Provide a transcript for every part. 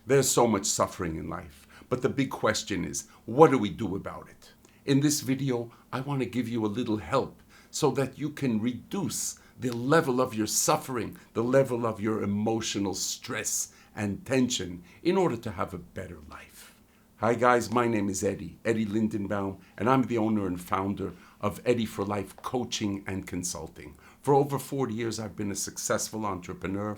There's so much suffering in life, but the big question is, what do we do about it? In this video, I want to give you a little help so that you can reduce the level of your suffering, the level of your emotional stress and tension in order to have a better life. Hi guys, my name is Eddie Lindenbaum, and I'm the owner and founder of Eddie for Life Coaching and Consulting. For over 40 years, I've been a successful entrepreneur.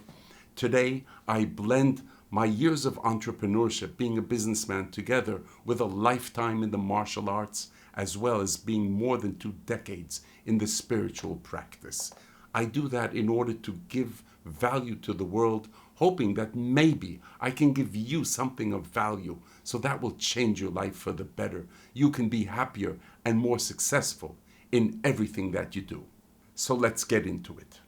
Today, I blend my years of entrepreneurship, being a businessman, together with a lifetime in the martial arts, as well as being more than 2 decades in the spiritual practice. I do that in order to give value to the world, hoping that maybe I can give you something of value, so that will change your life for the better. You can be happier and more successful in everything that you do. So let's get into it.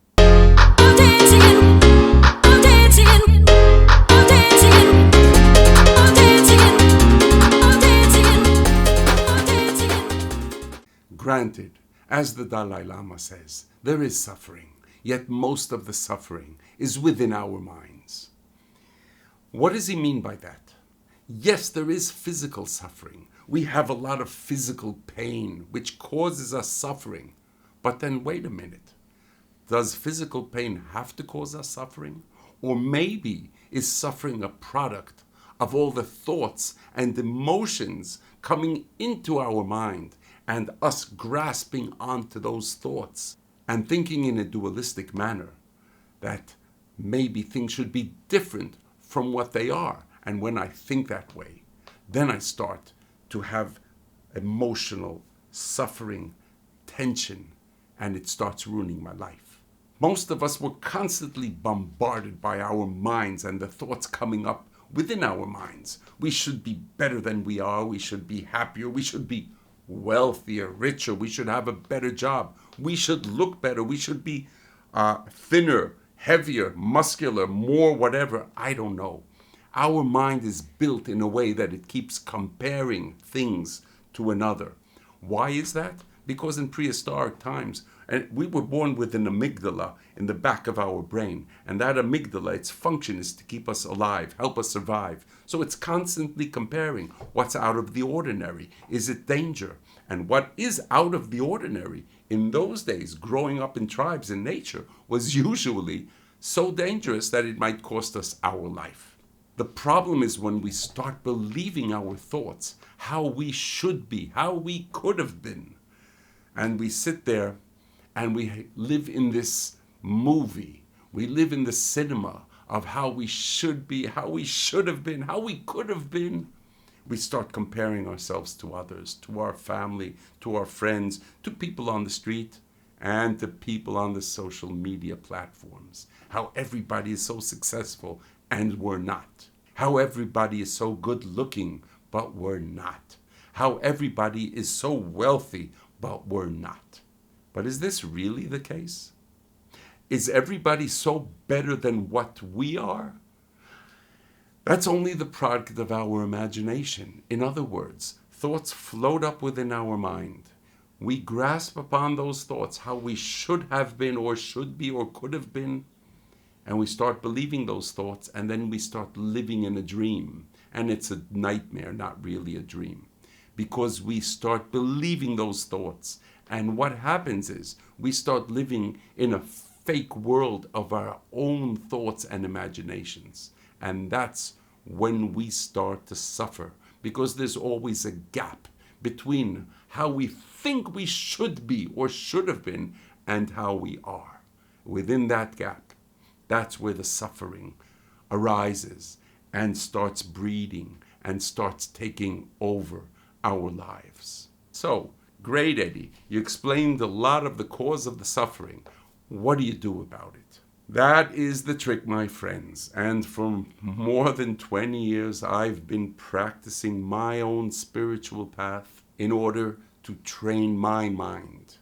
Granted, as the Dalai Lama says, there is suffering, yet most of the suffering is within our minds. What does he mean by that? Yes, there is physical suffering. We have a lot of physical pain, which causes us suffering. But then wait a minute. Does physical pain have to cause us suffering? Or maybe is suffering a product of all the thoughts and emotions coming into our mind and us grasping onto those thoughts and thinking in a dualistic manner that maybe things should be different from what they are. And when I think that way, then I start to have emotional suffering, tension, and it starts ruining my life. Most of us were constantly bombarded by our minds and the thoughts coming up within our minds. We should be better than we are. We should be happier. We should be wealthier, richer. We should have a better job. We should look better. We should be thinner, heavier, muscular, more whatever. I don't know. Our mind is built in a way that it keeps comparing things to another. Why is that? Because in prehistoric times, and we were born with an amygdala in the back of our brain. And that amygdala, its function is to keep us alive, help us survive. So it's constantly comparing what's out of the ordinary. Is it danger? And what is out of the ordinary in those days, growing up in tribes in nature, was usually so dangerous that it might cost us our life. The problem is when we start believing our thoughts, how we should be, how we could have been. And we sit there and we live in this movie. We live in the cinema of how we should be, how we should have been, how we could have been. We start comparing ourselves to others, to our family, to our friends, to people on the street, and to people on the social media platforms. How everybody is so successful and we're not. How everybody is so good looking, but we're not. How everybody is so wealthy, but we're not. But is this really the case? Is everybody so better than what we are? That's only the product of our imagination. In other words, thoughts float up within our mind. We grasp upon those thoughts, how we should have been or should be or could have been, and we start believing those thoughts, and then we start living in a dream. And it's a nightmare, not really a dream, because we start believing those thoughts. And what happens is we start living in a fake world of our own thoughts and imaginations. And that's when we start to suffer, because there's always a gap between how we think we should be or should have been and how we are. Within that gap, that's where the suffering arises and starts breeding and starts taking over our lives. So, great, Eddie. You explained a lot of the cause of the suffering. What do you do about it? That is the trick, my friends. And for more than 20 years, I've been practicing my own spiritual path in order to train my mind.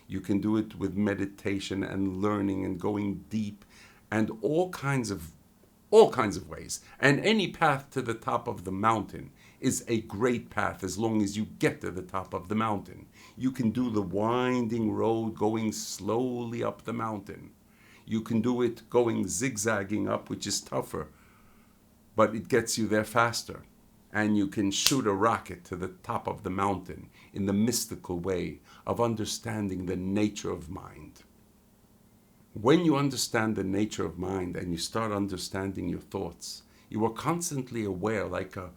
You can do it with meditation and learning and going deep and all kinds of ways. And any path to the top of the mountain is a great path as long as you get to the top of the mountain. You can do the winding road going slowly up the mountain. You can do it going zigzagging up, which is tougher. but it gets you there faster. And you can shoot a rocket to the top of the mountain in the mystical way of understanding the nature of mind. When you understand the nature of mind and you start understanding your thoughts, you are constantly aware, like a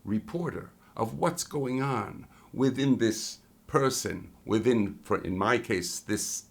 reporter, of what's going on within this person, within, in my case, this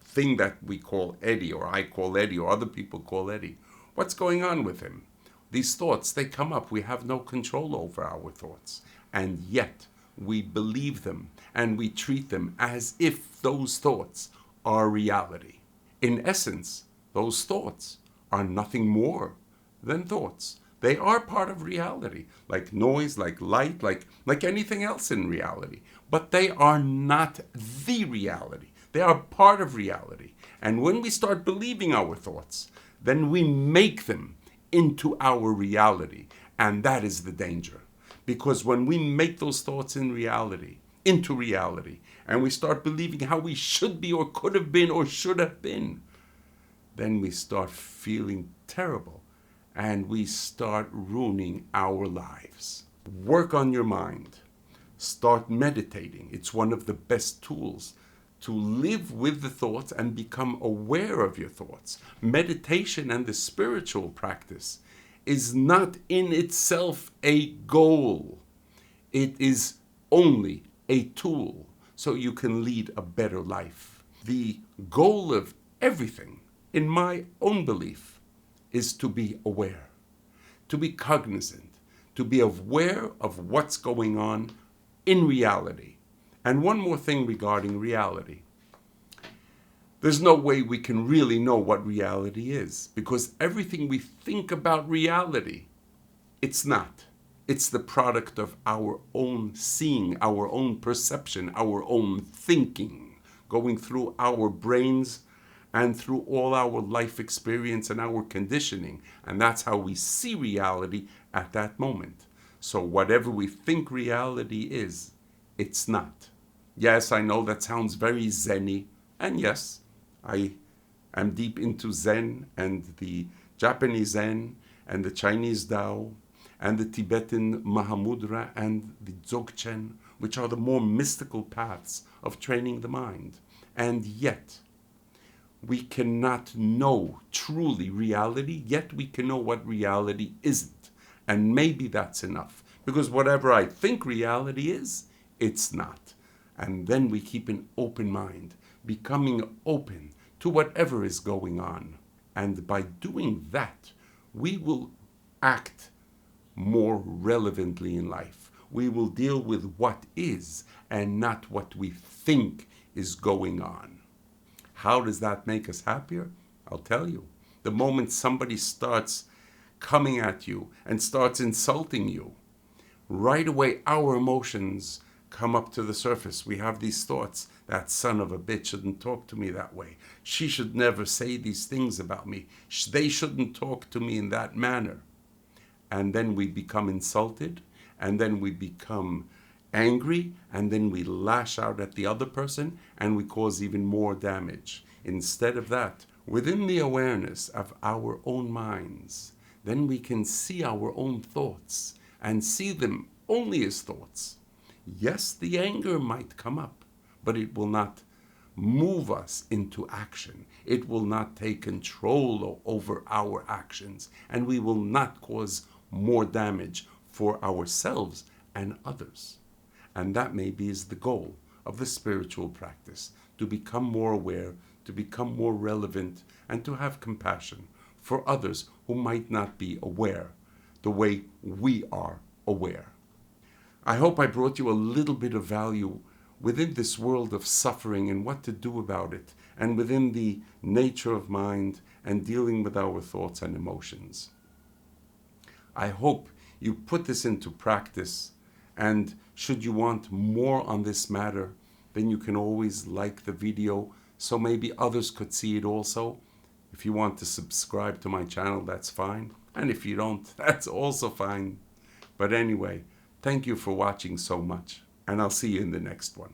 thing that we call Eddie, or I call Eddie, or other people call Eddie. What's going on with him? These thoughts, they come up. We have no control over our thoughts. And yet, we believe them and we treat them as if those thoughts are reality. In essence, those thoughts are nothing more than thoughts. They are part of reality, like noise, like light, like anything else in reality. But they are not the reality. They are part of reality. And when we start believing our thoughts, then we make them into our reality. And that is the danger. Because when we make those thoughts into reality, and we start believing how we should be or could have been or should have been, then we start feeling terrible and we start ruining our lives. Work on your mind. Start meditating. It's one of the best tools to live with the thoughts and become aware of your thoughts. Meditation and the spiritual practice is not in itself a goal. It is only a tool so you can lead a better life. The goal of everything, in my own belief, is to be aware, to be cognizant, to be aware of what's going on in reality. And one more thing regarding reality. There's no way we can really know what reality is, because everything we think about reality, it's not. It's the product of our own seeing, our own perception, our own thinking, going through our brains and through all our life experience and our conditioning. And that's how we see reality at that moment. So whatever we think reality is, it's not. Yes, I know that sounds very Zen-y, and yes, I am deep into Zen and the Japanese Zen and the Chinese Tao and the Tibetan Mahamudra and the Dzogchen, which are the more mystical paths of training the mind. And yet, we cannot know truly reality, yet we can know what reality isn't. And maybe that's enough, because whatever I think reality is, it's not. And then we keep an open mind, becoming open to whatever is going on. And by doing that, we will act more relevantly in life. We will deal with what is and not what we think is going on. How does that make us happier? I'll tell you. The moment somebody starts coming at you and starts insulting you, right away our emotions come up to the surface. We have these thoughts. That son of a bitch shouldn't talk to me that way. She should never say these things about me. They shouldn't talk to me in that manner. And then we become insulted, and then we become angry, and then we lash out at the other person, and we cause even more damage. Instead of that, within the awareness of our own minds, then we can see our own thoughts and see them only as thoughts. Yes, the anger might come up, but it will not move us into action. It will not take control over our actions, and we will not cause more damage for ourselves and others. And that maybe is the goal of the spiritual practice, to become more aware, to become more relevant, and to have compassion for others who might not be aware the way we are aware. I hope I brought you a little bit of value within this world of suffering and what to do about it, and within the nature of mind and dealing with our thoughts and emotions. I hope you put this into practice, and should you want more on this matter, then you can always like the video so maybe others could see it also. If you want to subscribe to my channel, that's fine. And if you don't, that's also fine. But anyway, thank you for watching so much, and I'll see you in the next one.